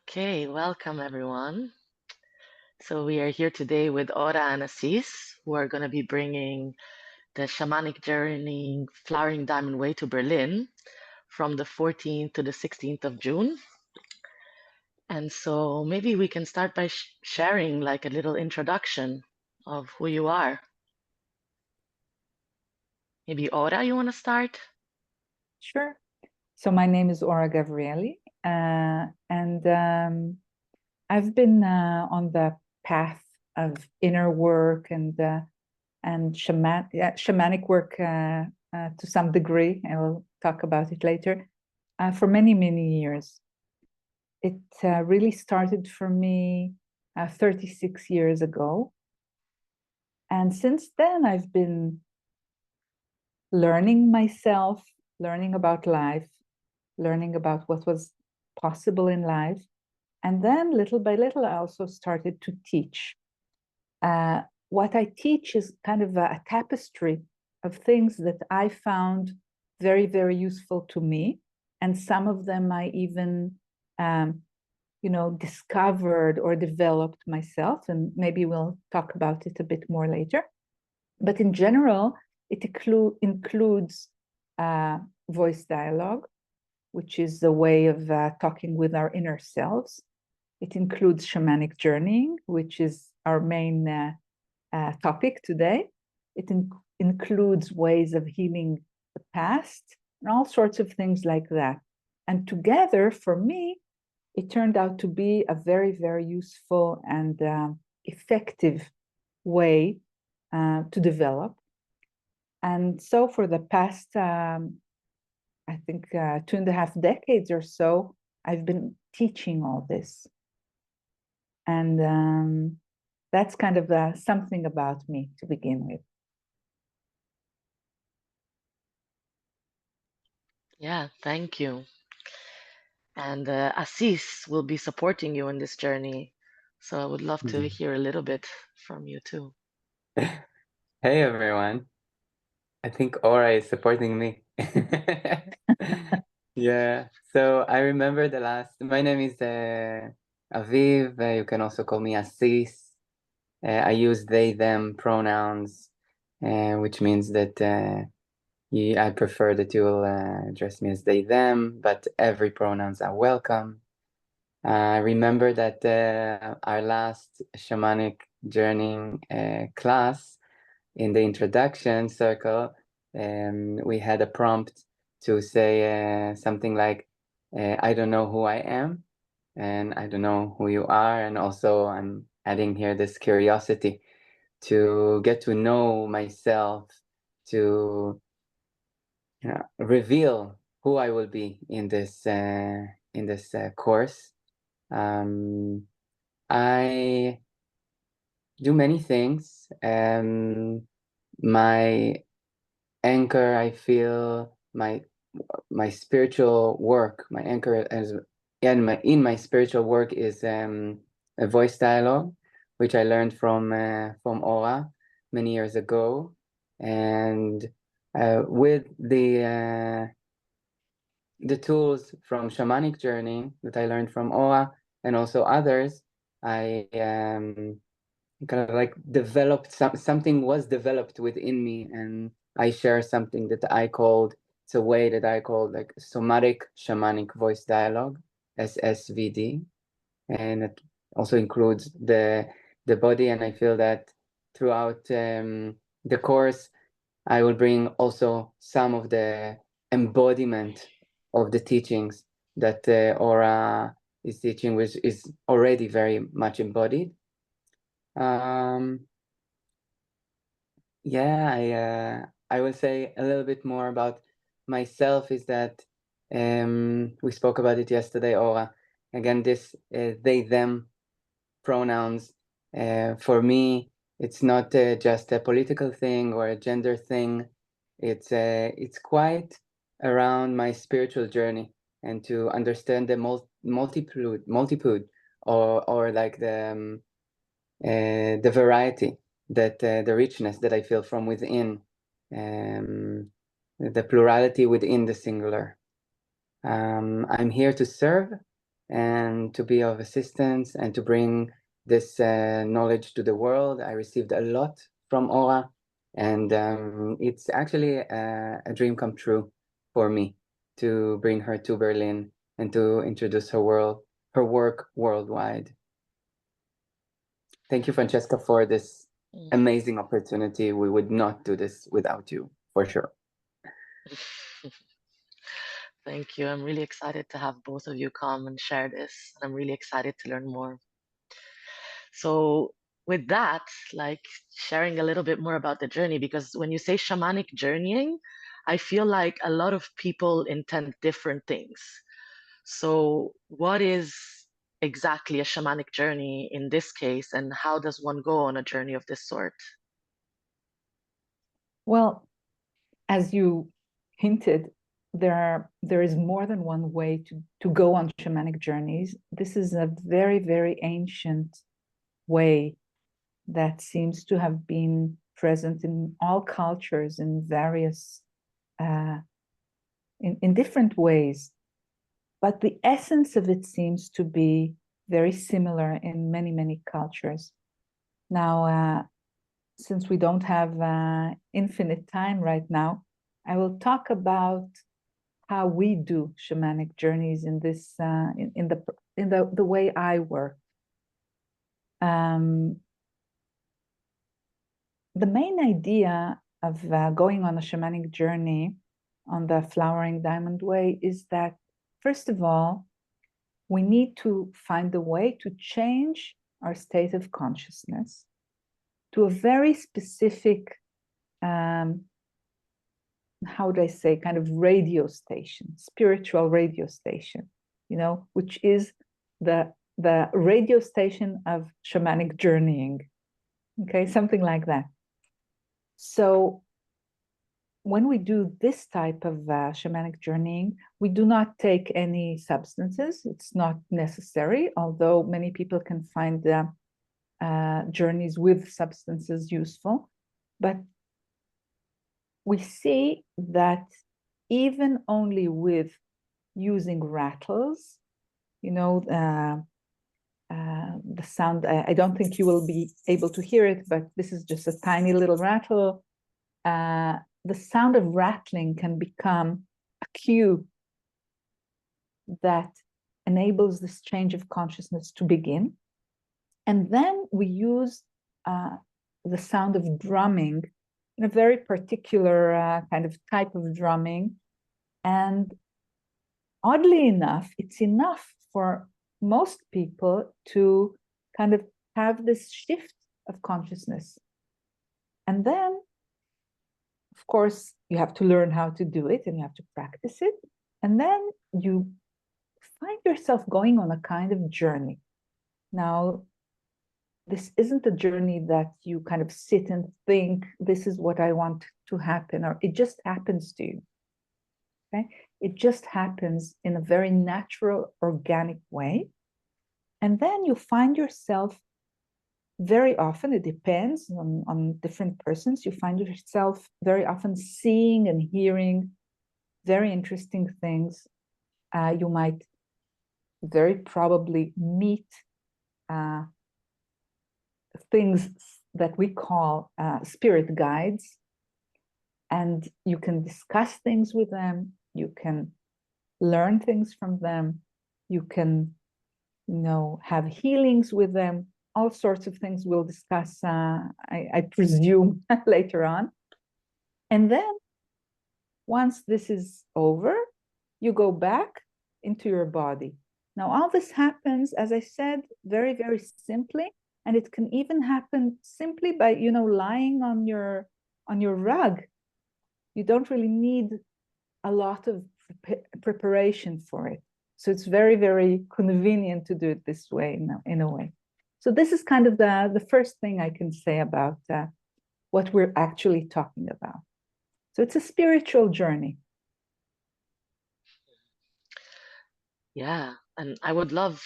Okay, welcome everyone. So we are here today with Ora and Assis, who are going to be bringing the Shamanic Journeying Flowering Diamond Way to Berlin from the 14th to the 16th of June. And so maybe we can start by sharing like a little introduction of who you are. Maybe Ora, you want to start? Sure. So my name is Ora Gavrieli, and I've been on the path of inner work and shamanic work to some degree. I will talk about it later. For many, many years. It really started for me 36 years ago. And since then, I've been learning myself, learning about life, learning about what was possible in life. And then little by little, I also started to teach. What I teach is kind of a tapestry of things that I found very, very useful to me. And some of them I even, discovered or developed myself. And maybe we'll talk about it a bit more later. But in general, it includes voice dialogue, which is a way of talking with our inner selves. It includes shamanic journeying, which is our main topic today. It includes ways of healing the past and all sorts of things like that. And together, for me, it turned out to be a very, very useful and effective way to develop. And so for the past, I think 2.5 decades or so, I've been teaching all this. And that's kind of something about me to begin with. Yeah, thank you. And Assis will be supporting you in this journey. So I would love to hear a little bit from you too. Hey everyone. I think Aura is supporting me. Yeah. So I remember my name is Aviv. You can also call me Assis. I use they, them pronouns, which means that I prefer that you will address me as they, them, but every pronouns are welcome. I remember that our last shamanic journeying class, in the introduction circle, we had a prompt to say something like, I don't know who I am, and I don't know who you are. And also I'm adding here this curiosity to get to know myself, to reveal who I will be in this course. I do many things. My anchor, I feel my spiritual work, my anchor in my spiritual work is a voice dialogue, which I learned from Aura many years ago, and with the tools from Shamanic Journeying that I learned from Aura and also others, I kind of like developed something was developed within me, and I share something that I called, it's a way that I called like somatic shamanic voice dialogue, SSVD, and it also includes the body. And I feel that throughout the course I will bring also some of the embodiment of the teachings that Aura is teaching, which is already very much embodied. Yeah, I will say a little bit more about myself. Is that we spoke about it yesterday, Aura. Again, this they, them pronouns. For me, it's not just a political thing or a gender thing. It's quite around my spiritual journey, and to understand the multitude, or like the variety, that the richness that I feel from within, the plurality within the singular. I'm here to serve, and to be of assistance and to bring this knowledge to the world. I received a lot from Ora, and it's actually a dream come true for me to bring her to Berlin and to introduce her work worldwide. Thank you, Francesca, for this amazing opportunity. We would not do this without you, for sure. Thank you. I'm really excited to have both of you come and share this. I'm really excited to learn more. So with that, like sharing a little bit more about the journey, because when you say shamanic journeying, I feel like a lot of people intend different things. So what is exactly a shamanic journey in this case, and how does one go on a journey of this sort? Well, as you hinted, there is more than one way to go on shamanic journeys. This is a very, very ancient way that seems to have been present in all cultures in various in different ways, but the essence of it seems to be very similar in many, many cultures. Now, since we don't have infinite time right now, I will talk about how we do shamanic journeys in this in the way I work. The main idea of going on a shamanic journey on the Flowering Diamond Way is that, first of all, we need to find a way to change our state of consciousness to a very specific, how would I say, kind of radio station, spiritual radio station, which is the radio station of shamanic journeying. Okay, something like that. So when we do this type of shamanic journeying, we do not take any substances. It's not necessary, although many people can find journeys with substances useful. But we see that even only with using rattles, the sound, I don't think you will be able to hear it, but this is just a tiny little rattle. The sound of rattling can become a cue that enables this change of consciousness to begin. And then we use the sound of drumming in a very particular kind of type of drumming. And oddly enough, it's enough for most people to kind of have this shift of consciousness. And then, of course, you have to learn how to do it and you have to practice it. And then you find yourself going on a kind of journey. Now, this isn't a journey that you kind of sit and think, this is what I want to happen, or it just happens to you. Okay? It just happens in a very natural, organic way. And then you find yourself very often, it depends on different persons, you find yourself very often seeing and hearing very interesting things. You might very probably meet things that we call spirit guides, and you can discuss things with them, you can learn things from them, you can have healings with them, all sorts of things we'll discuss, I presume, later on. And then once this is over, you go back into your body. Now, all this happens, as I said, very, very simply, and it can even happen simply by, lying on your rug. You don't really need a lot of preparation for it. So it's very, very convenient to do it this way, in a way. So this is kind of the first thing I can say about what we're actually talking about. So it's a spiritual journey. Yeah, and I would love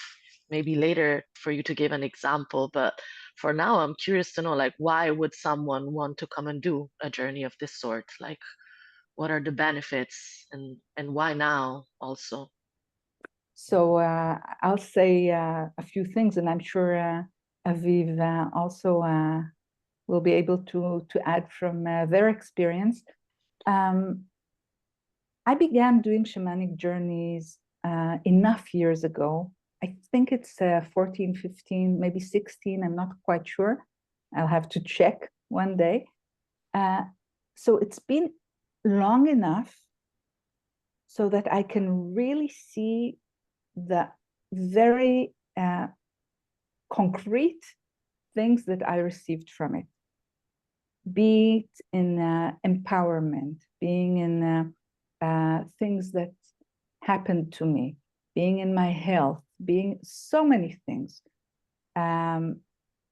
maybe later for you to give an example, but for now, I'm curious to know, like, why would someone want to come and do a journey of this sort? Like, what are the benefits and why now also? So I'll say a few things, and I'm sure Aviv also will be able to add from their experience. I began doing shamanic journeys enough years ago. I think it's 14, 15, maybe 16. I'm not quite sure. I'll have to check one day. So it's been long enough so that I can really see the very concrete things that I received from it, be it in empowerment, being in things that happened to me, being in my health, being so many things.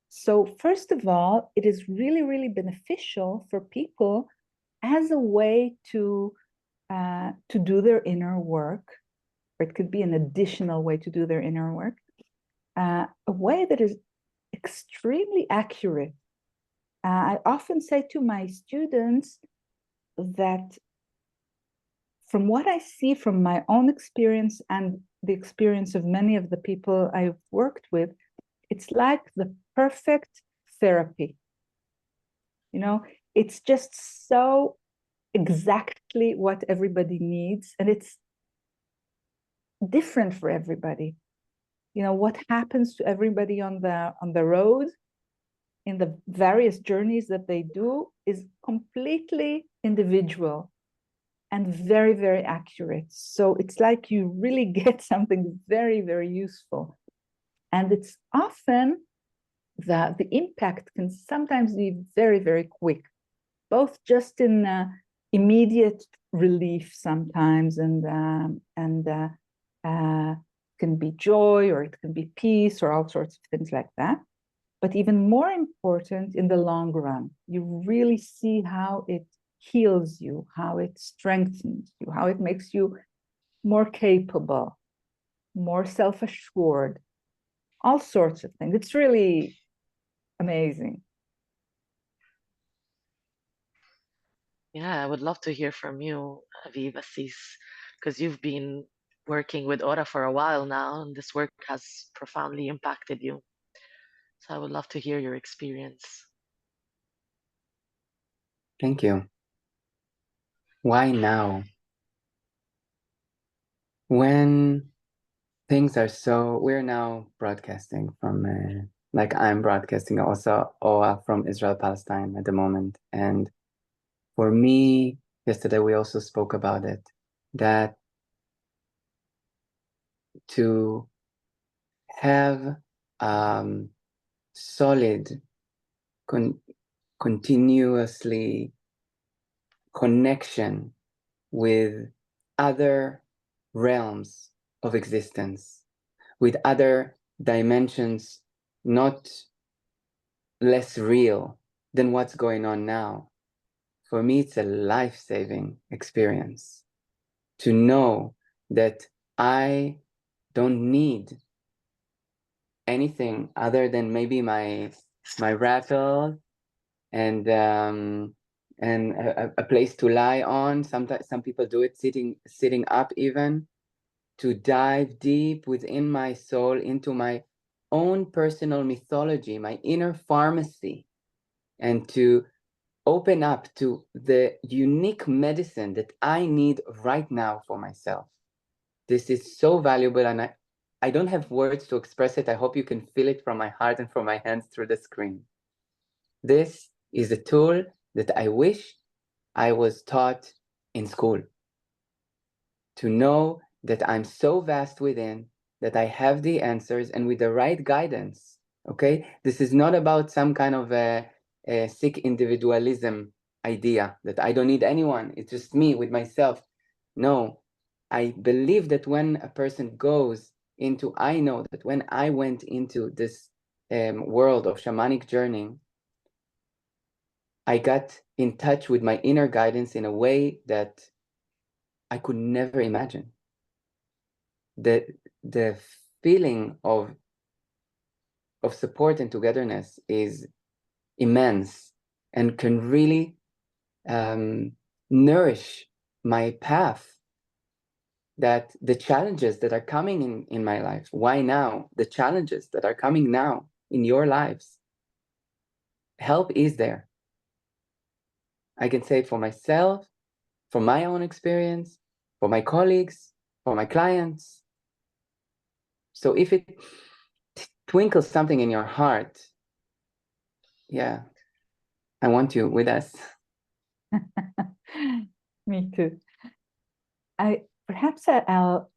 So first of all, it is really, really beneficial for people as a way to do their inner work, or it could be an additional way to do their inner work, a way that is extremely accurate. I often say to my students that from what I see from my own experience and the experience of many of the people I've worked with, it's like the perfect therapy. You know, it's just so exactly what everybody needs, and it's different for everybody. You know, what happens to everybody on the road in the various journeys that they do is completely individual and very, very accurate. So it's like you really get something very, very useful. And it's often the impact can sometimes be very, very quick, both just in immediate relief sometimes, and can be joy, or it can be peace, or all sorts of things like that. But even more important, in the long run, you really see how it heals you, how it strengthens you, how it makes you more capable, more self-assured, all sorts of things. It's really amazing. Yeah, I would love to hear from you, Aviv Assis, because you've been working with Ora for a while now, and this work has profoundly impacted you. So I would love to hear your experience. Thank you. Why now? When things are so, we're now broadcasting from, like I'm broadcasting also OA from Israel, Palestine at the moment. And for me, yesterday we also spoke about it, that to have solid, continuously connection with other realms of existence, with other dimensions, not less real than what's going on now. For me, it's a life-saving experience to know that I don't need anything other than maybe my rattle and a place to lie on. Sometimes some people do it sitting up, even to dive deep within my soul into my own personal mythology, my inner pharmacy, and to open up to the unique medicine that I need right now for myself. This is so valuable, and I don't have words to express it. I hope you can feel it from my heart and from my hands through the screen. This is a tool that I wish I was taught in school. To know that I'm so vast within, that I have the answers, and with the right guidance, okay? This is not about some kind of a sick individualism idea that I don't need anyone, it's just me with myself. No, I believe that when a person goes into, I know that when I went into this world of shamanic journeying, I got in touch with my inner guidance in a way that I could never imagine. The feeling of support and togetherness is immense and can really nourish my path that the challenges that are coming in my life, why now? The challenges that are coming now in your lives, help is there. I can say for myself, for my own experience, for my colleagues, for my clients. So if it twinkles something in your heart, yeah, I want you with us. Me too. Perhaps I'll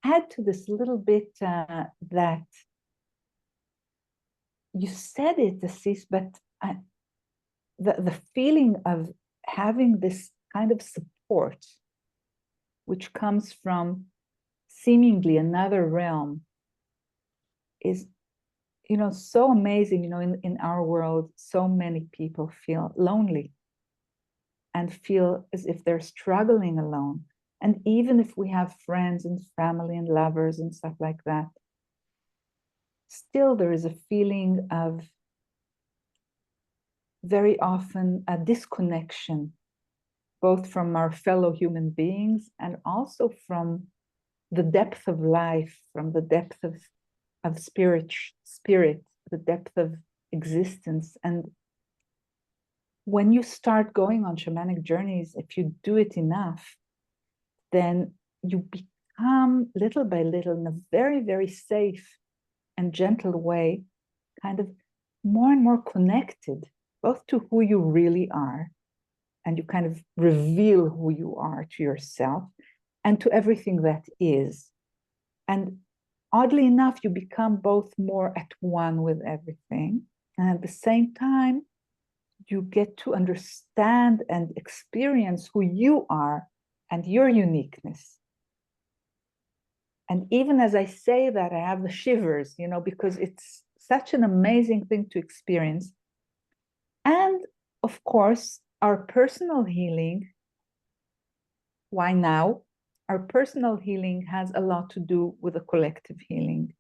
add to this a little bit that you said it, Assis, but the feeling of having this kind of support, which comes from seemingly another realm, is, so amazing. In our world, so many people feel lonely and feel as if they're struggling alone. And even if we have friends and family and lovers and stuff like that, still there is a feeling of very often a disconnection, both from our fellow human beings and also from the depth of life, from the depth of spirit, the depth of existence. And when you start going on shamanic journeys, if you do it enough, then you become little by little, in a very, very safe and gentle way, kind of more and more connected, both to who you really are, and you kind of reveal who you are to yourself and to everything that is. And oddly enough, you become both more at one with everything. And at the same time, you get to understand and experience who you are and your uniqueness. And even as I say that, I have the shivers, because it's such an amazing thing to experience. And of course, our personal healing, why now? Our personal healing has a lot to do with a collective healing.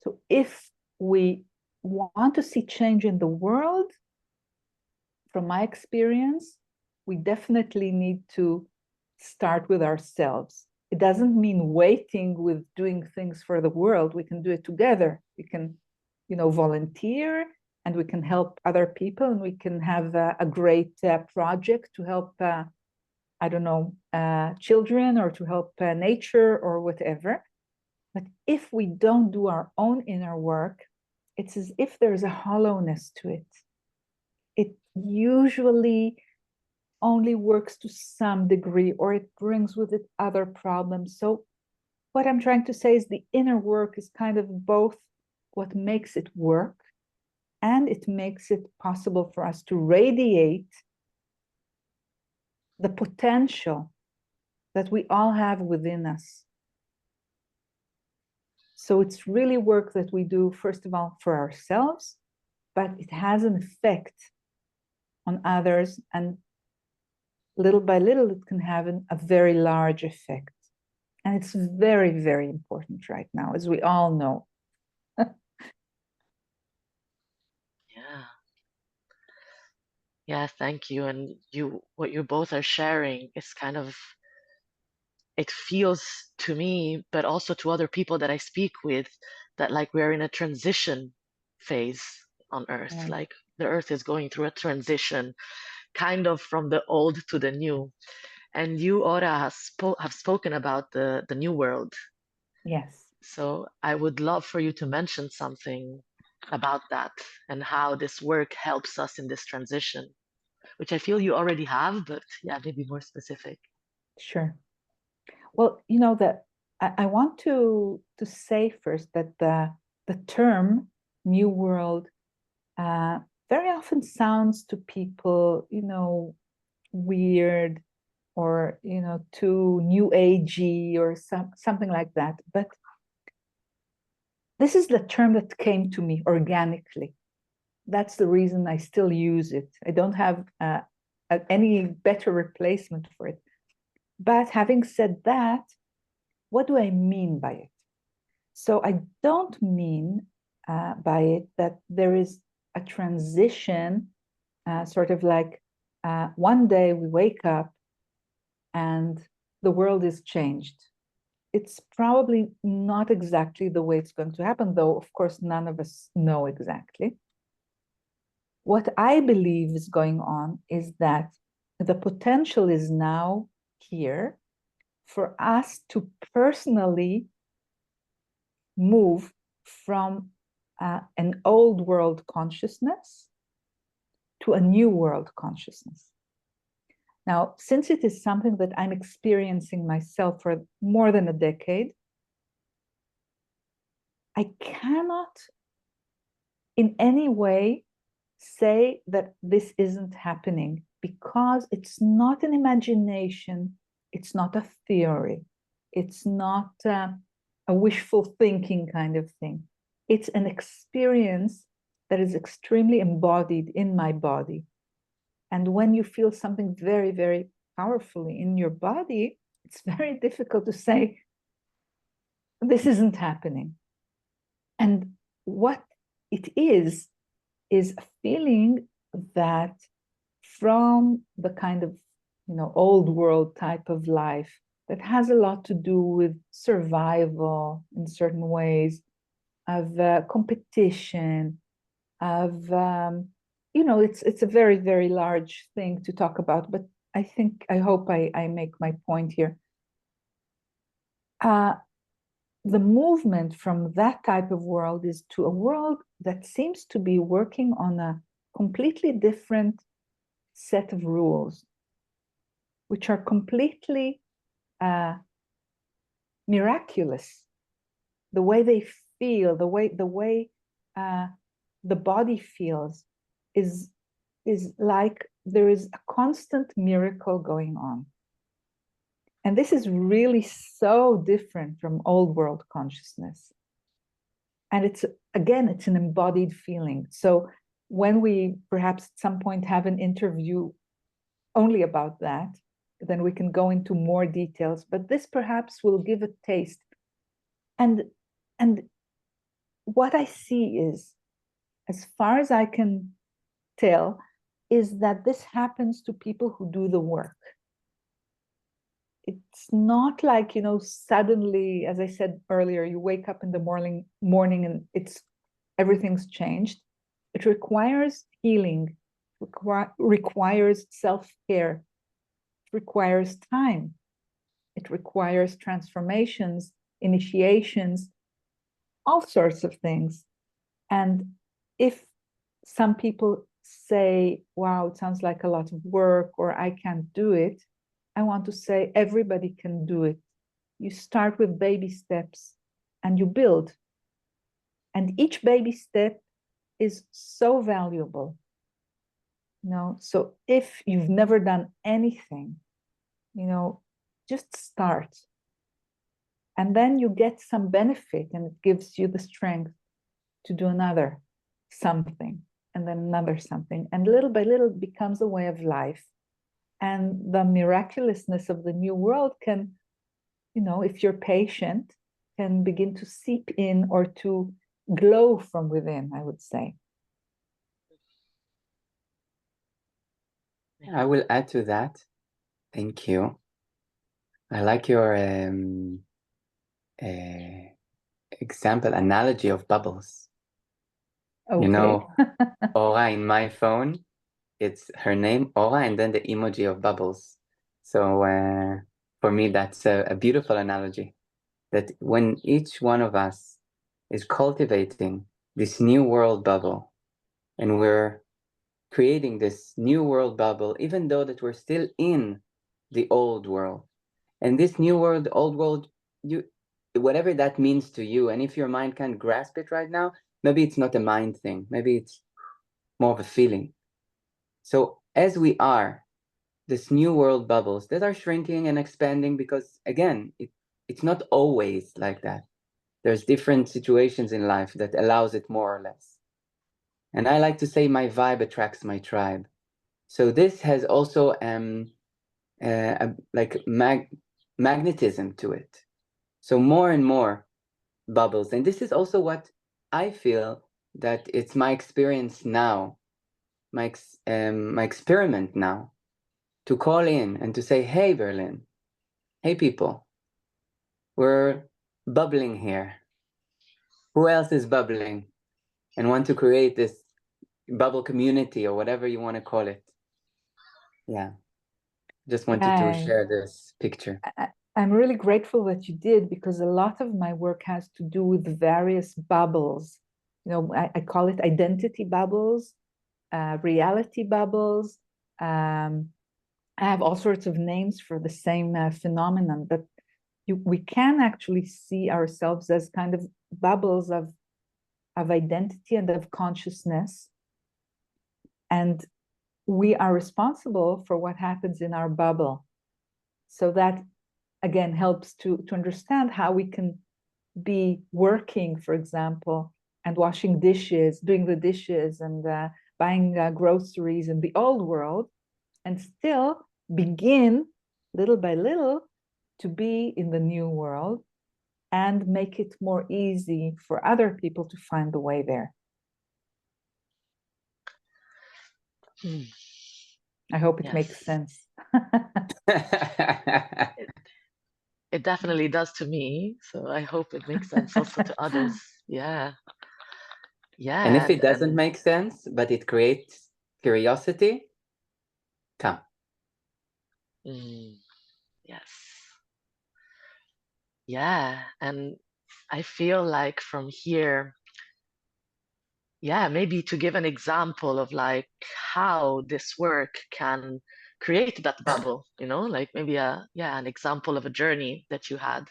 So if we want to see change in the world, from my experience, we definitely need to start with ourselves. It doesn't mean waiting with doing things for the world. We can do it together. We can, volunteer, and we can help other people, and we can have a great project to help, children, or to help nature or whatever. But if we don't do our own inner work, it's as if there's a hollowness to it. It usually only works to some degree, or it brings with it other problems. So what I'm trying to say is the inner work is kind of both what makes it work, and it makes it possible for us to radiate the potential that we all have within us. So it's really work that we do, first of all, for ourselves, but it has an effect on others, and little by little, it can have a very large effect. And it's very, very important right now, as we all know. Yeah. Yeah, thank you. And what you both are sharing is kind of, it feels to me, but also to other people that I speak with, that like we're in a transition phase on Earth. Yeah. Like the Earth is going through a transition, kind of from the old to the new. And you, Ora, have spoken about the new world. Yes. So I would love for you to mention something about that and how this work helps us in this transition, which I feel you already have, but yeah, maybe more specific. Sure. Well, that I want to say first that the term New World very often sounds to people, weird, or too new agey, or something like that. But this is the term that came to me organically. That's the reason I still use it. I don't have any better replacement for it. But having said that, what do I mean by it? So I don't mean by it that there is a transition, sort of like one day we wake up and the world is changed. it's probably not exactly the way it's going to happen, though, of course, none of us know exactly. What I believe is going on is that the potential is now here for us to personally move from an old world consciousness to a new world consciousness. Now, since it is something that I'm experiencing myself for more than a decade, I cannot in any way say that this isn't happening, because it's not an imagination, it's not a theory, it's not a wishful thinking kind of thing. It's an experience that is extremely embodied in my body. And when you feel something very, very powerfully in your body, it's very difficult to say, this isn't happening. And what it is a feeling that from the kind of, old world type of life that has a lot to do with survival in certain ways, of competition, of it's a very, very large thing to talk about, but I hope I make my point here. The movement from that type of world is to a world that seems to be working on a completely different set of rules, which are completely miraculous. The way they feel, the way the body feels is like there is a constant miracle going on. And this is really so different from old world consciousness. And it's an embodied feeling. So when we perhaps at some point have an interview only about that, then we can go into more details. But this perhaps will give a taste. And what I see is, as far as I can tell, is that this happens to people who do the work. It's not like, suddenly, as I said earlier, you wake up in the morning and everything's changed. It requires healing, requires self-care, it requires time, it requires transformations, initiations, all sorts of things. And if some people say, wow, it sounds like a lot of work, or I can't do it, I want to say everybody can do it. You start with baby steps and you build. And each baby step is so valuable. So if you've never done anything, just start. And then you get some benefit, and it gives you the strength to do another something, and then another something. And little by little it becomes a way of life. And the miraculousness of the new world can, if you're patient, can begin to seep in or to glow from within, I would say. I will add to that. Thank you. I like your example, analogy of bubbles. Okay. Aura in my phone, it's her name, Aura, and then the emoji of bubbles. So for me, that's a beautiful analogy, that when each one of us is cultivating this new world bubble, and we're creating this new world bubble, even though that we're still in the old world. And this new world, old world, whatever that means to you, and if your mind can't grasp it right now, maybe it's not a mind thing, maybe it's more of a feeling. So as we are, this new world bubbles that are shrinking and expanding, because again, it's not always like that. There's different situations in life that allows it more or less. And I like to say my vibe attracts my tribe. So this has also magnetism to it. So more and more bubbles. And this is also what I feel that it's my experience now, my experiment now, to call in and to say, hey, Berlin, hey, people, we're bubbling here. Who else is bubbling and want to create this bubble community or whatever you want to call it? Yeah, just wanted to share this picture. I'm really grateful that you did, because a lot of my work has to do with various bubbles. You know, I call it identity bubbles, reality bubbles. I have all sorts of names for the same phenomenon, but we can actually see ourselves as kind of bubbles of identity and of consciousness. And we are responsible for what happens in our bubble. So that, again, helps to understand how we can be working, for example, and washing dishes, doing the dishes and buying groceries in the old world, and still begin little by little to be in the new world and make it more easy for other people to find the way there. I hope it makes sense. It definitely does to me, so I hope it makes sense also to others. Yeah. Yeah. And if it doesn't make sense, but it creates curiosity, come. Yes. Yeah. And I feel like from here, yeah, maybe to give an example of like how this work can create that bubble, you know, like maybe an example of a journey that you had.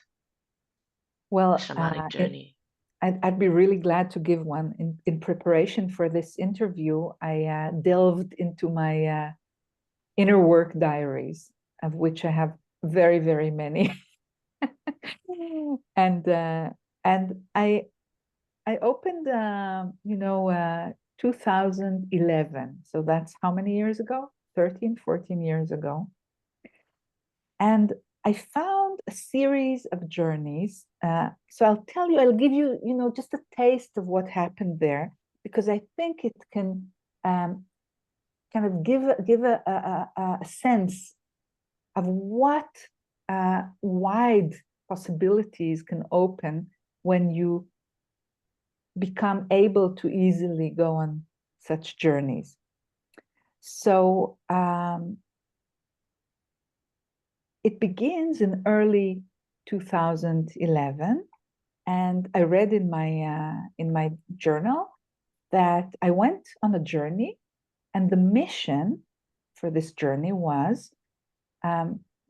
Well, Shamanic journey. I'd be really glad to give one. In preparation for this interview, I delved into my inner work diaries, of which I have very, very many. and I opened, 2011. So that's how many years ago? 13, 14 years ago. And I found a series of journeys. So I'll give you, just a taste of what happened there, because I think it can kind of give a sense of what wide possibilities can open when you become able to easily go on such journeys. So it begins in early 2011, and I read in my journal that I went on a journey, and the mission for this journey was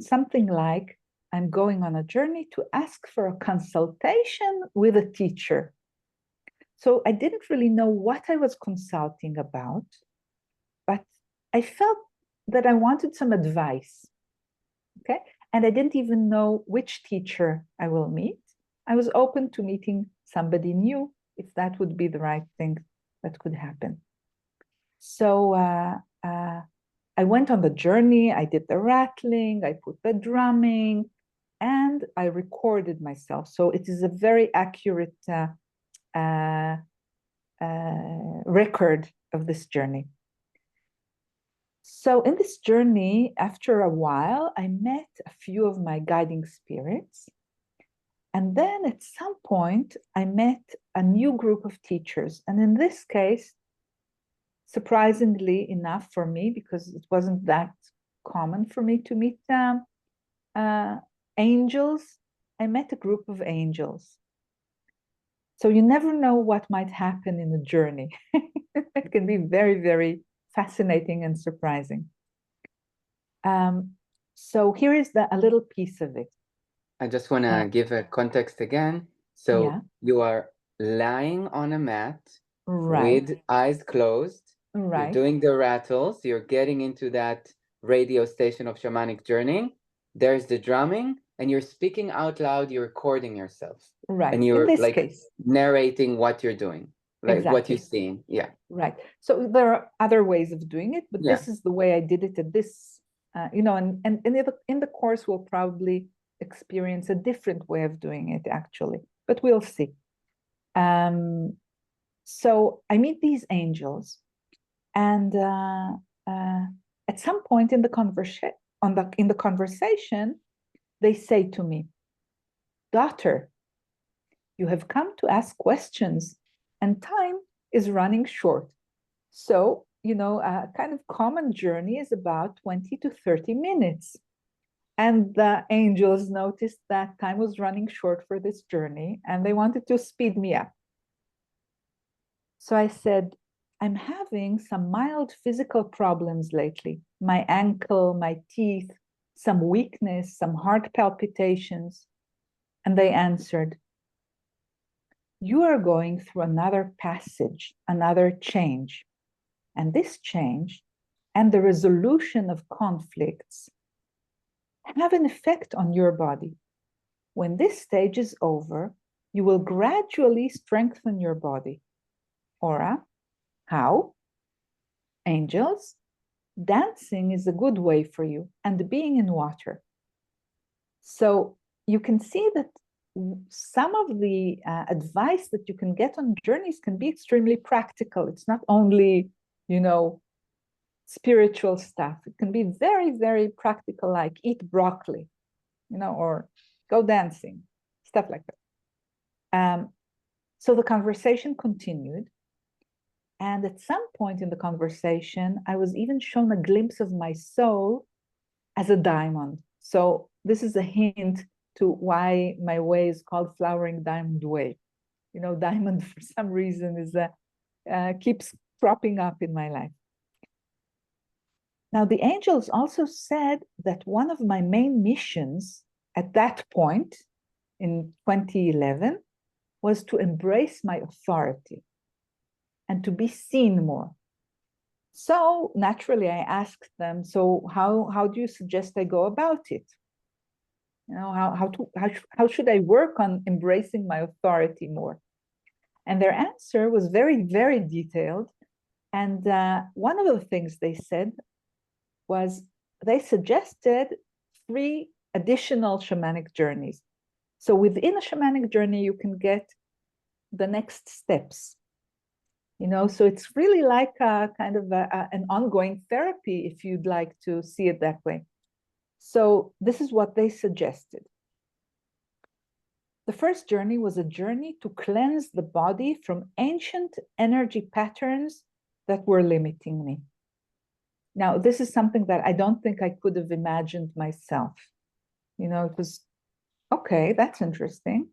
something like, I'm going on a journey to ask for a consultation with a teacher. So I didn't really know what I was consulting about, but I felt that I wanted some advice. Okay. And I didn't even know which teacher I will meet. I was open to meeting somebody new if that would be the right thing that could happen. So I went on the journey, I did the rattling, I put the drumming, and I recorded myself. So it is a very accurate record of this journey. So in this journey, after a while, I met a few of my guiding spirits. And then at some point, I met a new group of teachers. And in this case, surprisingly enough for me, because it wasn't that common for me to meet angels, I met a group of angels. So you never know what might happen in a journey. It can be very, very fascinating and surprising. So here is a little piece of it. I just want to give a context again. So Yeah. you are lying on a mat Right. with eyes closed. Right. You're doing the rattles. You're getting into that radio station of Shamanic Journeying. There's the drumming, and you're speaking out loud. You're recording yourself. Right. And you're in this like case, narrating what you're doing, like exactly. what you're seeing. Yeah. Right. So there are other ways of doing it, but this is the way I did it at this, and in the course we'll probably experience a different way of doing it actually, but we'll see. So I meet these angels, and at some point in the conversation, they say to me, "Daughter, you have come to ask questions, and time is running short. So, a kind of common journey is about 20 to 30 minutes. And the angels noticed that time was running short for this journey, and they wanted to speed me up. So I said, I'm having some mild physical problems lately. My ankle, my teeth, some weakness, some heart palpitations. And they answered, you are going through another passage, another change. And this change and the resolution of conflicts have an effect on your body. When this stage is over, you will gradually strengthen your body. Ora, how? Angels, dancing is a good way for you, and being in water. So you can see that some of the advice that you can get on journeys can be extremely practical. It's not only, spiritual stuff. It can be very, very practical, like eat broccoli, or go dancing, stuff like that. So the conversation continued. And at some point in the conversation, I was even shown a glimpse of my soul as a diamond. So this is a hint to why my way is called Flowering Diamond Way. Diamond for some reason keeps cropping up in my life. Now, the angels also said that one of my main missions at that point in 2011 was to embrace my authority and to be seen more. So naturally, I asked them, so how do you suggest I go about it? How should I work on embracing my authority more? And their answer was very, very detailed. And one of the things they said was they suggested 3 additional shamanic journeys. So within a shamanic journey, you can get the next steps. So it's really like a kind of an ongoing therapy, if you'd like to see it that way. So this is what they suggested. The first journey was a journey to cleanse the body from ancient energy patterns that were limiting me. Now, this is something that I don't think I could have imagined myself. It was, okay, that's interesting.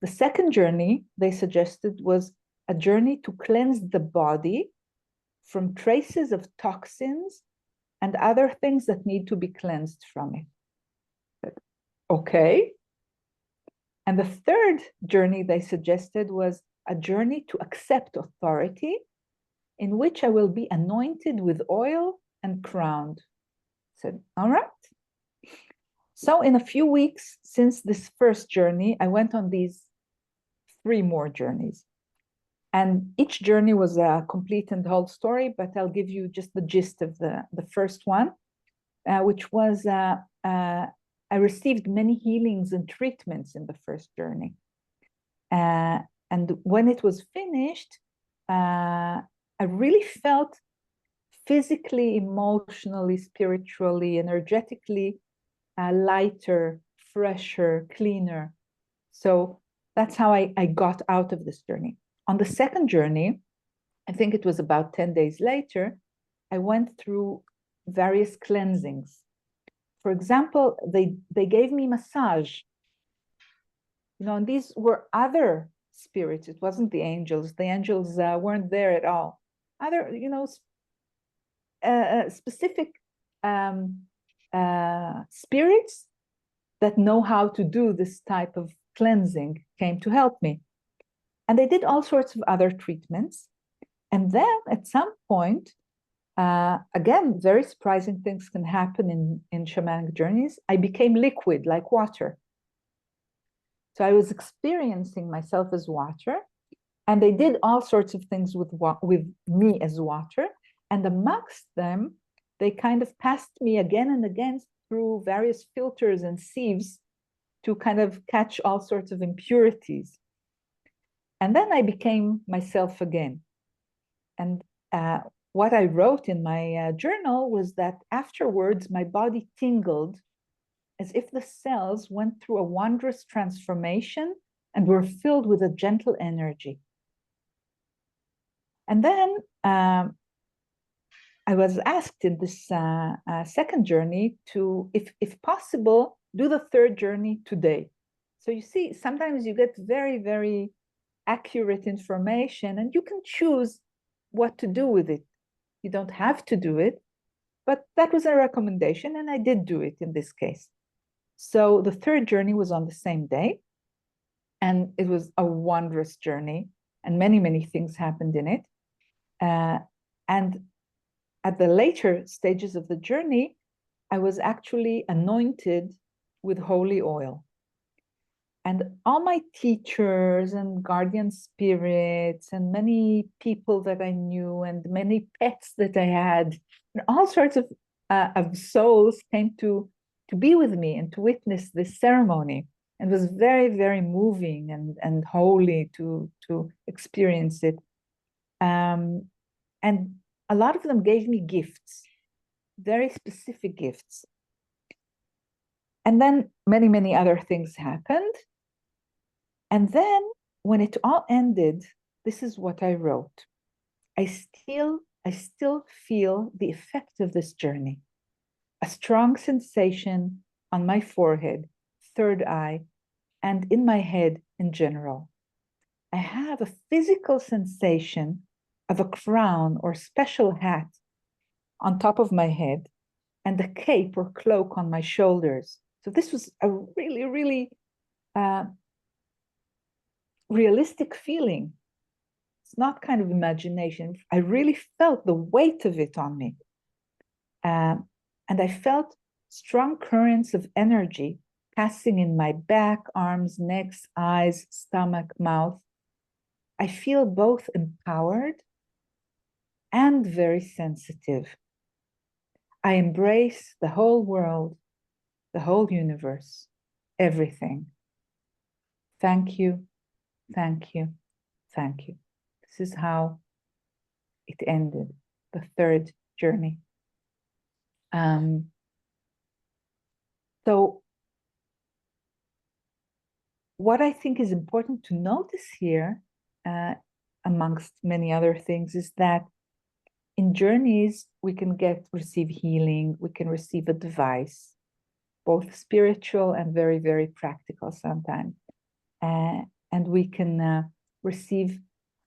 The second journey they suggested was a journey to cleanse the body from traces of toxins and other things that need to be cleansed from it. But, okay. And the third journey they suggested was a journey to accept authority, in which I will be anointed with oil and crowned. I said, all right. So in a few weeks since this first journey, I went on these 3 more journeys. And each journey was a complete and whole story, but I'll give you just the gist of the first one, which was I received many healings and treatments in the first journey. And when it was finished, I really felt physically, emotionally, spiritually, energetically lighter, fresher, cleaner. So that's how I got out of this journey. On the second journey, I think it was about 10 days later, I went through various cleansings. For example, they gave me massage. And these were other spirits. It wasn't the angels. The angels weren't there at all. Other, specific spirits that know how to do this type of cleansing came to help me. And they did all sorts of other treatments. And then at some point, again, very surprising things can happen in shamanic journeys. I became liquid, like water. So I was experiencing myself as water, and they did all sorts of things with me as water. And amongst them, they kind of passed me again and again through various filters and sieves to kind of catch all sorts of impurities. And then I became myself again. And what I wrote in my journal was that afterwards, my body tingled as if the cells went through a wondrous transformation and were filled with a gentle energy. And then I was asked in this second journey to, if possible, do the third journey today. So you see, sometimes you get very, very accurate information and you can choose what to do with it. You don't have to do it, but that was a recommendation and I did do it in this case. So the third journey was on the same day and it was a wondrous journey and many, many things happened in it. And at the later stages of the journey, I was actually anointed with holy oil. And all my teachers and guardian spirits and many people that I knew and many pets that I had, and all sorts of souls came to be with me and to witness this ceremony. And it was very, very moving and holy to experience it. And a lot of them gave me gifts, very specific gifts. And then many, many other things happened. And then when it all ended, this is what I wrote. I still feel the effect of this journey. A strong sensation on my forehead, third eye, and in my head in general. I have a physical sensation of a crown or special hat on top of my head and a cape or cloak on my shoulders. So this was a really, really realistic feeling. It's not kind of imagination. I really felt the weight of it on me. And I felt strong currents of energy passing in my back, arms, necks, eyes, stomach, mouth. I feel both empowered and very sensitive. I embrace the whole world, the whole universe, everything. Thank you, thank you, thank you. This is how it ended, the third journey. So what I think is important to notice here, amongst many other things, is that in journeys, we can receive healing, we can receive advice, both spiritual and very, very practical sometimes. And we can receive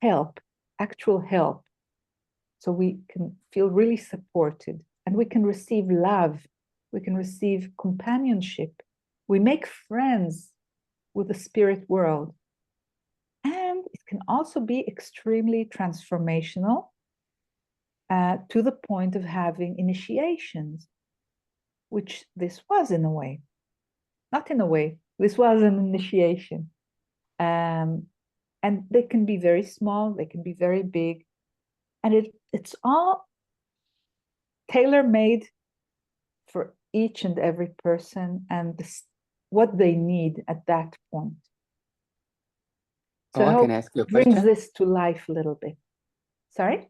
help, actual help. So we can feel really supported, and we can receive love, we can receive companionship. We make friends with the spirit world. And it can also be extremely transformational to the point of having initiations, which this was in a way. Not in a way, this was an initiation. And they can be very small, they can be very big. And it's all tailor-made for each and every person and what they need at that point. So Oh, can I ask you a brings question? this to life a little bit. Sorry?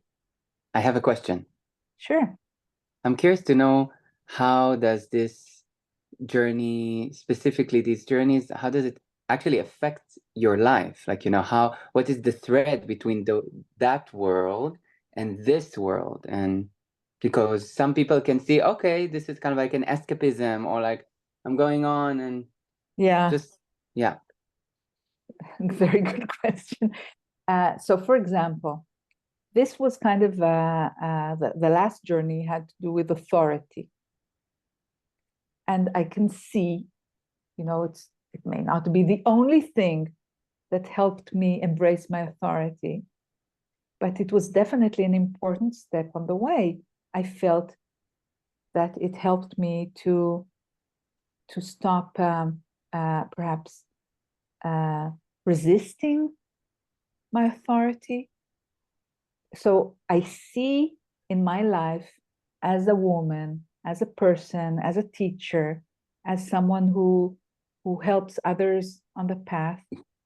I have a question. Sure. I'm curious to know, how does this journey, specifically these journeys, how does it actually affect your life? Like, what is the thread between that world and this world? And because some people can see, okay, this is kind of like an escapism, or like I'm going on and just, yeah. Very good question. So for example, this was kind of the last journey had to do with authority. And I can see, it may not be the only thing that helped me embrace my authority, but it was definitely an important step on the way. I felt that it helped me to stop perhaps resisting my authority. So I see in my life as a woman, as a person, as a teacher, as someone who helps others on the path,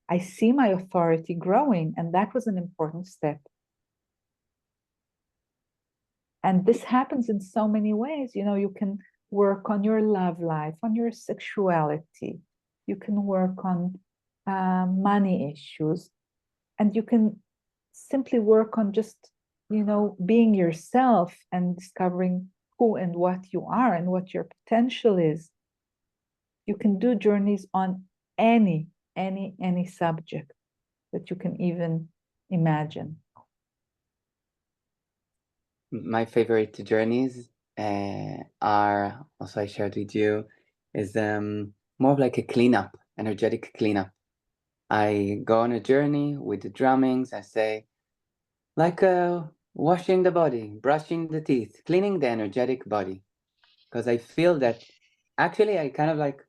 I see my authority growing, and that was an important step. And this happens in so many ways. You can work on your love life, on your sexuality. You can work on money issues, and you can simply work on just, being yourself and discovering who and what you are and what your potential is. You can do journeys on any subject that you can even imagine. My favorite journeys are, also I shared with you, is more of like a cleanup, energetic cleanup. I go on a journey with the drummings. I say, like washing the body, brushing the teeth, cleaning the energetic body. Because I feel that actually I kind of like,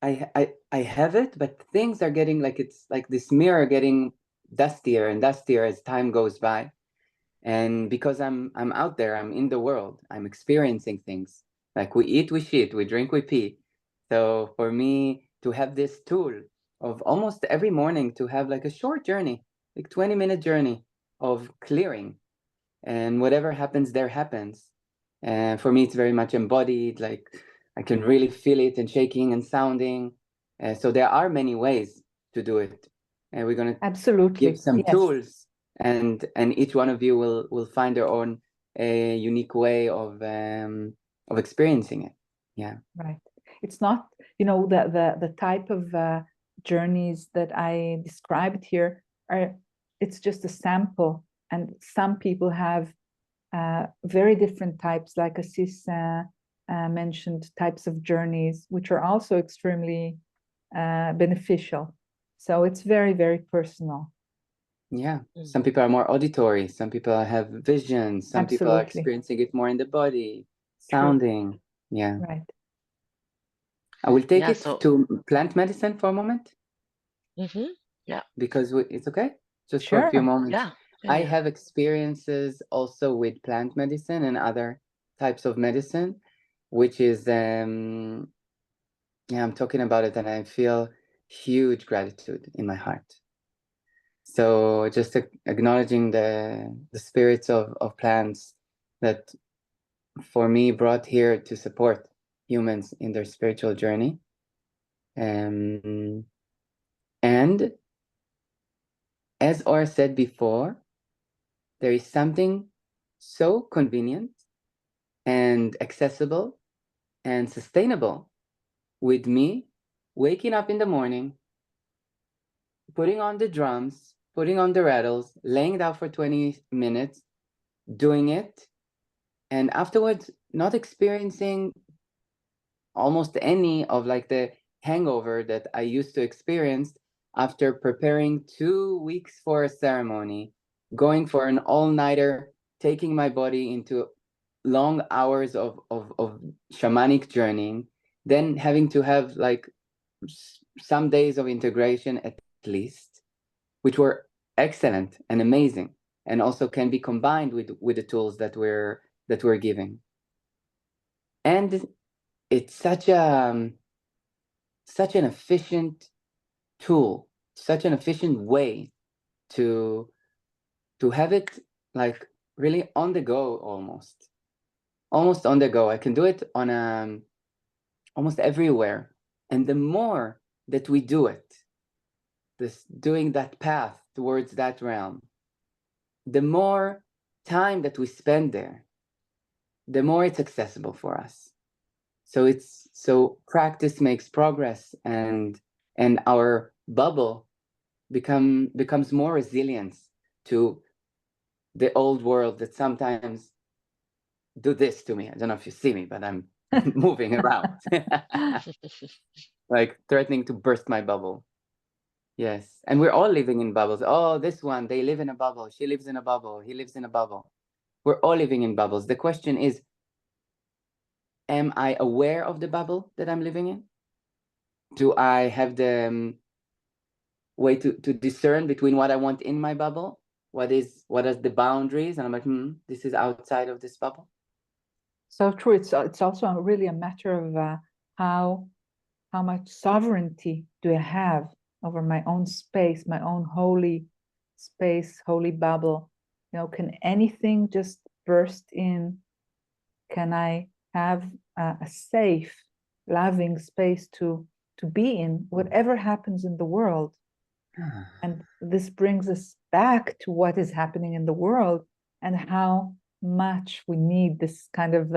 I have it, but things are getting like, it's like this mirror getting dustier and dustier as time goes by. And because I'm out there, I'm in the world, I'm experiencing things. Like we eat, we shit, we drink, we pee. So for me to have this tool of almost every morning to have like a short journey, like 20-minute journey of clearing, and whatever happens there happens. And for me, it's very much embodied. Like I can really feel it and shaking and sounding. So there are many ways to do it, and we're gonna Absolutely, give some yes. tools, and each one of you will find their own unique way of experiencing it. Yeah, right. It's not, the type of journeys that I described here are, it's just a sample, and some people have very different types, like Assis mentioned, types of journeys, which are also extremely beneficial. So it's very, very personal. yeah. Some people are more auditory, some people have visions, some people are Absolutely. experiencing it more in the body, True. sounding. Yeah. Right. I will take Yeah, it so to plant medicine for a moment yeah, because it's okay, just for a Sure. few moments. yeah, I yeah. have experiences also with plant medicine and other types of medicine, which is yeah, I'm talking about it and I feel huge gratitude in my heart. So just acknowledging the spirits of plants that for me brought here to support humans in their spiritual journey. And as Or said before, there is something so convenient and accessible and sustainable with me waking up in the morning, putting on the drums, putting on the rattles, laying down for 20 minutes, doing it, and afterwards not experiencing almost any of like the hangover that I used to experience after preparing 2 weeks for a ceremony, going for an all-nighter, taking my body into long hours of shamanic journeying, then having to have like some days of integration at least, which were excellent and amazing, and also can be combined with the tools that we're giving. And it's such an efficient tool, such an efficient way to have it like really on the go, almost on the go. I can do it on almost everywhere. And the more that we do it, doing that path towards that realm, the more time that we spend there, the more it's accessible for us. So practice makes progress, and our bubble becomes more resilient to the old world that sometimes do this to me. I don't know if you see me, but I'm moving around, like threatening to burst my bubble. Yes, and we're all living in bubbles. Oh, this one, they live in a bubble. She lives in a bubble. He lives in a bubble. We're all living in bubbles. The question is, am I aware of the bubble that I'm living in? Do I have the way to discern between what I want in my bubble? What are the boundaries? And I'm like, this is outside of this bubble. So true. It's also really a matter of how much sovereignty do I have over my own space, my own holy space, holy bubble. Can anything just burst in? Can I have a safe, loving space to be in, whatever happens in the world. And this brings us back to what is happening in the world and how much we need this kind of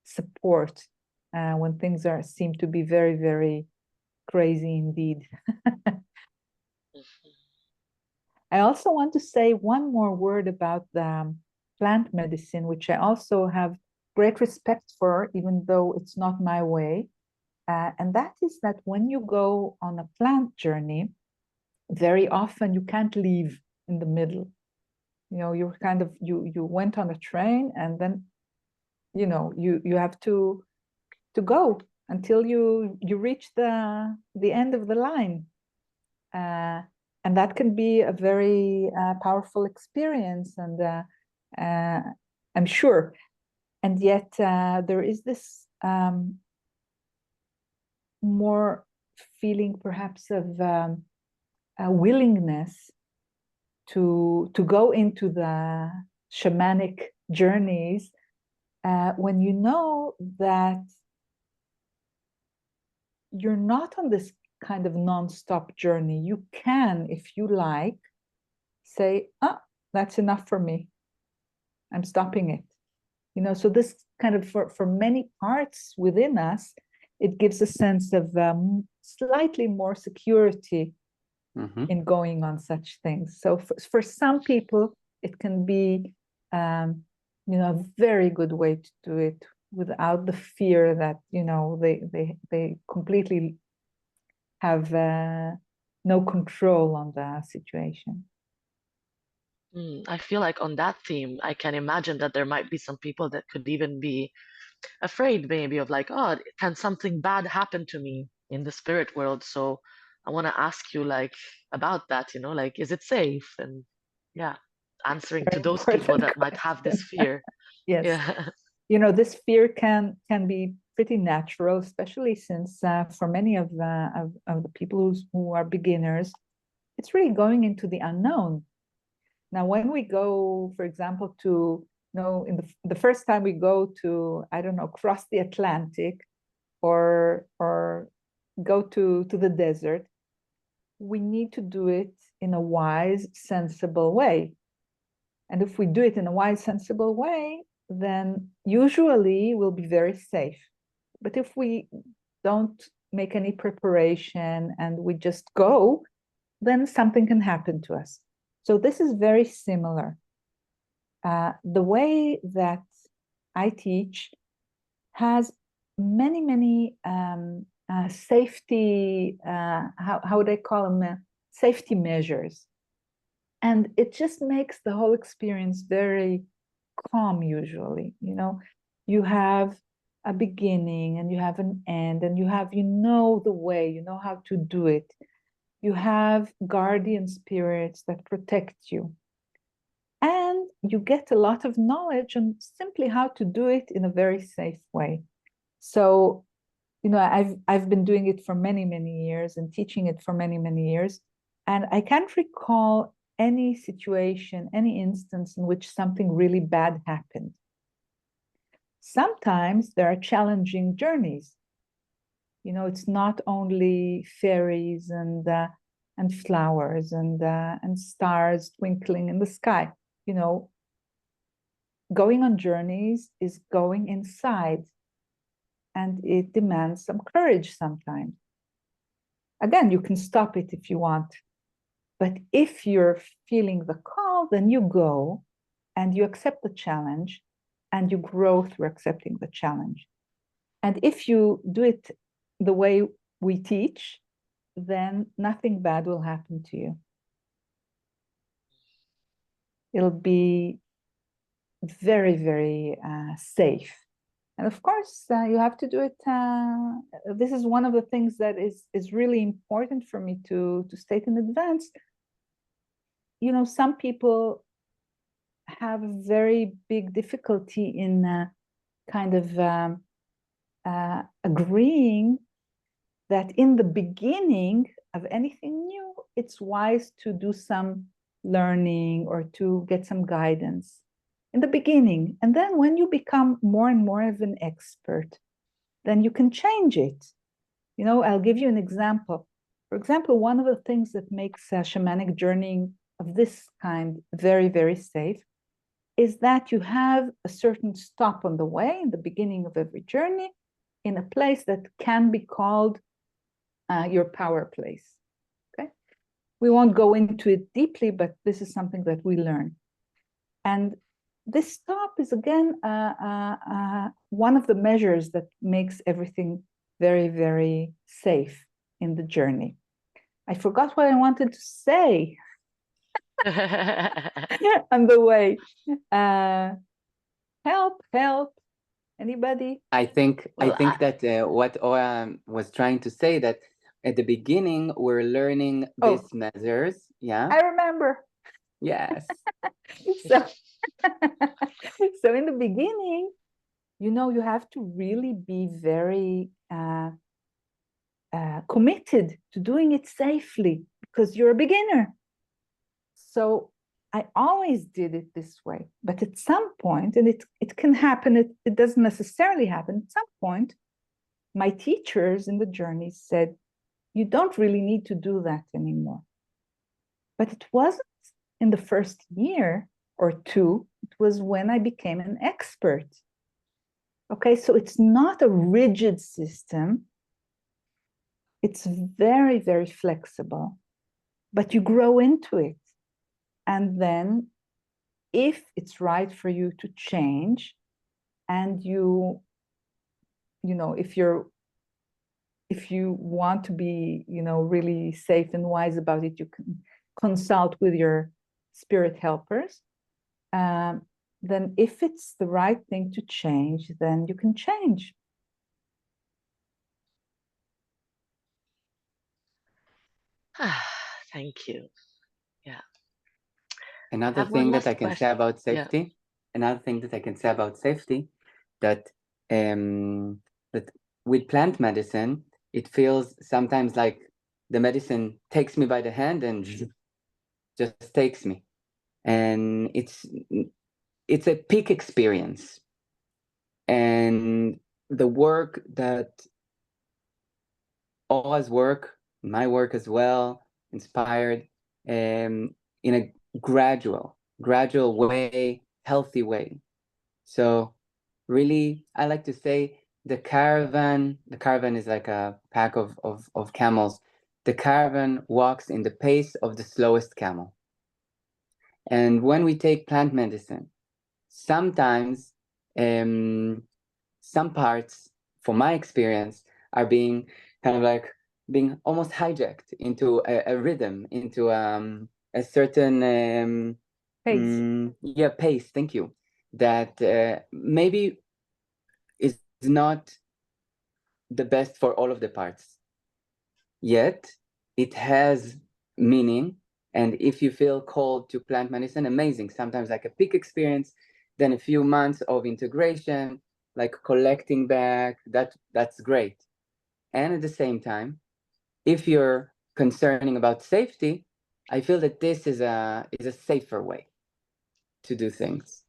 support when things seem to be very, very crazy indeed. I also want to say one more word about the plant medicine, which I also have great respect for, even though it's not my way. And that is that when you go on a plant journey, very often you can't leave in the middle. You know, you're kind of, you went on a train and then, you know, you have to go until you reach the end of the line. And that can be a very powerful experience, and I'm sure. And yet there is this more feeling perhaps of a willingness to go into the shamanic journeys when you know that you're not on this kind of non-stop journey. You can, if you like, say, that's enough for me. I'm stopping it. You know, so this kind of, for many parts within us, it gives a sense of slightly more security in going on such things. So for some people, it can be, you know, a very good way to do it without the fear that, you know, they completely have no control on the situation. I feel like on that theme, I can imagine that there might be some people that could even be afraid maybe of like, oh, can something bad happen to me in the spirit world? So I want to ask you like about that, you know, like, is it safe? And yeah, answering to Very those people important that might have this question. fear. Yes. Yeah. You know, this fear can be pretty natural, especially since for many of the people who are beginners, it's really going into the unknown. Now, when we go, for example, to, you know, in the first time we go to, I don't know, cross the Atlantic or go to the desert, we need to do it in a wise, sensible way. And if we do it in a wise, sensible way, then usually we'll be very safe. But if we don't make any preparation and we just go, then something can happen to us. So this is very similar. The way that I teach has many, many safety, how would I call them, safety measures. And it just makes the whole experience very calm usually. You know, you have a beginning and you have an end, and you know the way, you know how to do it. You have guardian spirits that protect you. And you get a lot of knowledge on simply how to do it in a very safe way. So, you know, I've been doing it for many, many years and teaching it for many, many years. And I can't recall any situation, any instance in which something really bad happened. Sometimes there are challenging journeys. You know, it's not only fairies and flowers and stars twinkling in the sky. You know, going on journeys is going inside, and it demands some courage sometimes. Again, you can stop it if you want, but if you're feeling the call, then you go and you accept the challenge and you grow through accepting the challenge. And if you do it the way we teach, then nothing bad will happen to you. It'll be very, very safe. And of course, you have to do it. This is one of the things that is really important for me to state in advance. You know, some people have very big difficulty in kind of agreeing that in the beginning of anything new, it's wise to do some learning or to get some guidance in the beginning. And then when you become more and more of an expert, then you can change it. You know, I'll give you an example. For example, one of the things that makes shamanic journeying of this kind very, very safe is that you have a certain stop on the way in the beginning of every journey in a place that can be called your power place. Okay, we won't go into it deeply, but this is something that we learn. And this stop is again one of the measures that makes everything very, very safe in the journey. I forgot what I wanted to say on the way. Help, anybody? I think Well, that what Ora was trying to say, that at the beginning we're learning Oh. these measures. Yeah. I remember. Yes. So, so in the beginning, you know, you have to really be very committed to doing it safely because you're a beginner. So I always did it this way. But at some point, and it can happen, it doesn't necessarily happen, at some point, my teachers in the journey said, you don't really need to do that anymore. But it wasn't in the first year or two, it was when I became an expert. Okay, so it's not a rigid system. It's very, very flexible, but you grow into it. And then if it's right for you to change, and you know, if you want to be, you know, really safe and wise about it, you can consult with your spirit helpers. Then if it's the right thing to change, then you can change. thank you. Yeah. Another Have one thing that I last can say question. about Yeah. safety, that that with plant medicine, it feels sometimes like the medicine takes me by the hand and just takes me. And it's a peak experience. And the work that Ora's work, my work as well, inspired in a gradual way, healthy way. So really, I like to say the caravan is like a pack of camels. The caravan walks in the pace of the slowest camel. And when we take plant medicine, sometimes some parts, from my experience, are being kind of like being almost hijacked into a rhythm, into a certain Pace. pace. Thank you. That maybe is not the best for all of the parts. Yet it has meaning, and if you feel called to plant medicine, amazing. Sometimes like a peak experience, then a few months of integration, like collecting back. That's great. And at the same time, if you're concerning about safety, I feel that this is a safer way to do things.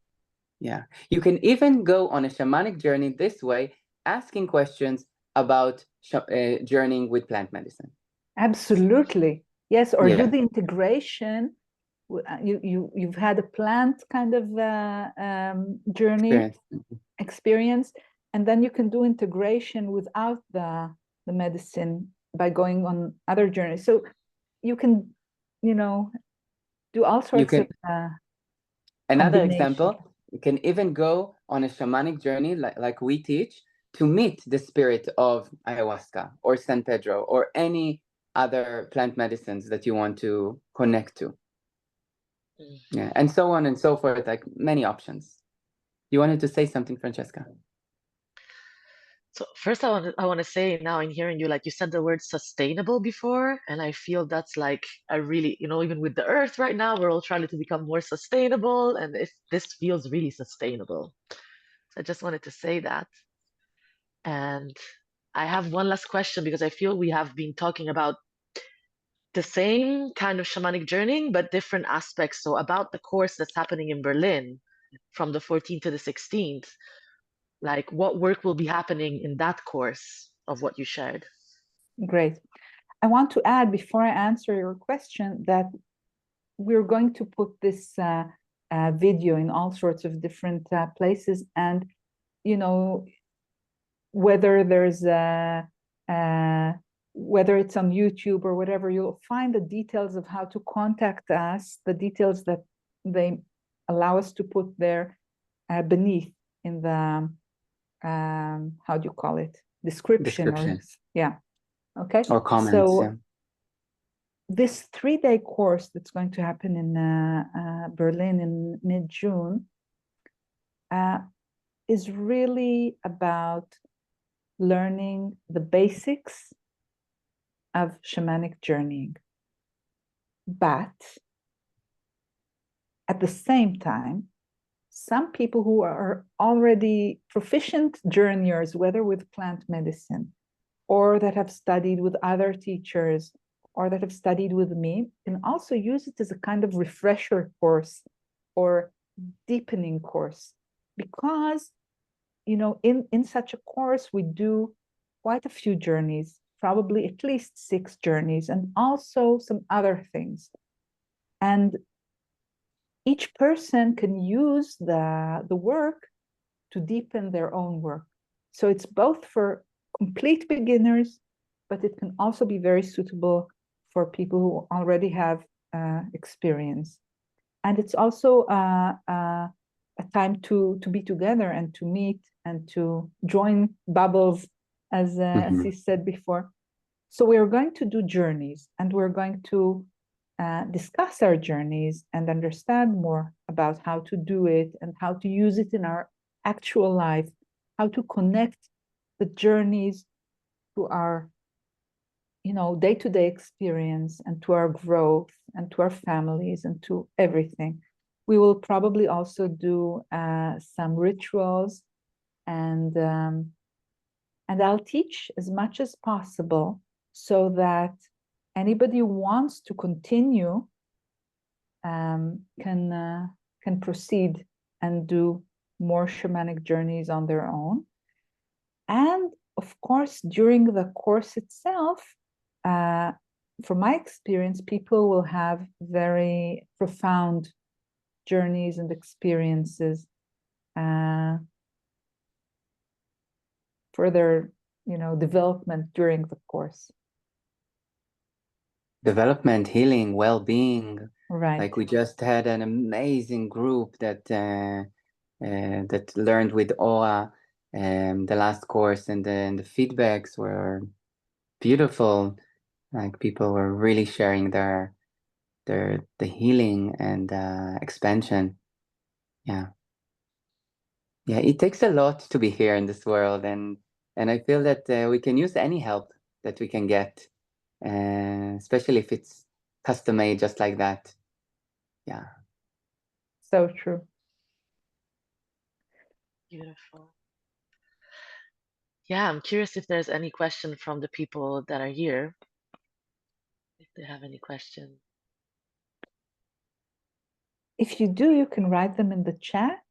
Yeah, you can even go on a shamanic journey this way, asking questions about journeying with plant medicine. Absolutely. Yes, or do Yeah. the integration. You've had a plant kind of journey experience, and then you can do integration without the medicine by going on other journeys. So you can, you know, do all sorts of Another combinations. example, you can even go on a shamanic journey like we teach to meet the spirit of ayahuasca or San Pedro or any other plant medicines that you want to connect to. Yeah, and so on and so forth, like many options. You wanted to say something, Francesca? So first, I want to say now in hearing you, like you said the word sustainable before, and I feel that's like a really, you know, even with the earth right now, we're all trying to become more sustainable, and this feels really sustainable. So I just wanted to say that. And I have one last question because I feel we have been talking about the same kind of shamanic journeying, but different aspects. So about the course that's happening in Berlin from the 14th to the 16th. like what work will be happening in that course of what you shared. Great. I want to add, before I answer your question, that we're going to put this video in all sorts of different places, and whether there's whether it's on YouTube or whatever, you'll find the details of how to contact us, the details that they allow us to put there beneath in the how do you call it, description. Or yeah, okay, or comments. so yeah. This 3-day course that's going to happen in Berlin in mid-June is really about learning the basics of shamanic journeying. But at the same time, some people who are already proficient journeyers, whether with plant medicine or that have studied with other teachers or that have studied with me, can also use it as a kind of refresher course or deepening course. Because, in such a course, we do quite a few journeys, probably at least 6 journeys, and also some other things. And each person can use the work to deepen their own work. So it's both for complete beginners, but it can also be very suitable for people who already have experience. And it's also a time to be together and to meet and to join bubbles, as Assis said before. So we're going to do journeys, and we're going to discuss our journeys and understand more about how to do it and how to use it in our actual life, how to connect the journeys to our day-to-day experience and to our growth and to our families and to everything. We will probably also do some rituals, and I'll teach as much as possible so that anybody who wants to continue can proceed and do more shamanic journeys on their own. And of course, during the course itself, from my experience, people will have very profound journeys and experiences for their development during the course. Development, healing, well-being. Right. Like we just had an amazing group that that learned with Aura the last course, and then the feedbacks were beautiful. Like people were really sharing the healing and expansion. Yeah, it takes a lot to be here in this world, and I feel that we can use any help that we can get, especially if it's custom made just like that. Yeah. So true. Beautiful. Yeah, I'm curious if there's any question from the people that are here, if they have any questions. If you do, you can write them in the chat,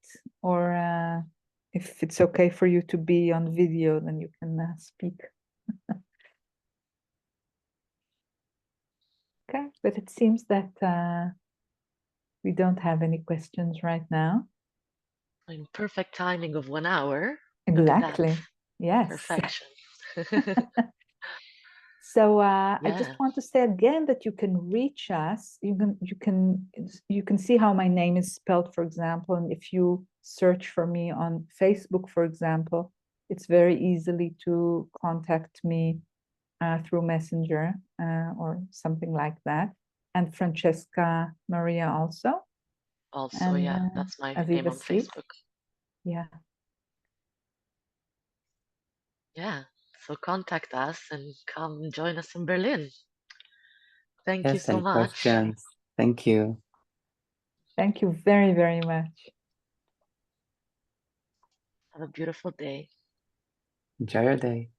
or if it's okay for you to be on video, then you can speak. Okay, but it seems that we don't have any questions right now. In perfect timing of 1 hour. Exactly. Yes. Perfection. So I just want to say again that you can reach us. You can see how my name is spelled, for example, and if you search for me on Facebook, for example, it's very easily to contact me through Messenger or something like that. And Francesca Maria also. Also, and, yeah, that's my name on Facebook. Yeah. Yeah, so contact us and come join us in Berlin. Thank you so much. Questions. Thank you. Thank you very, very much. Have a beautiful day. Enjoy your day.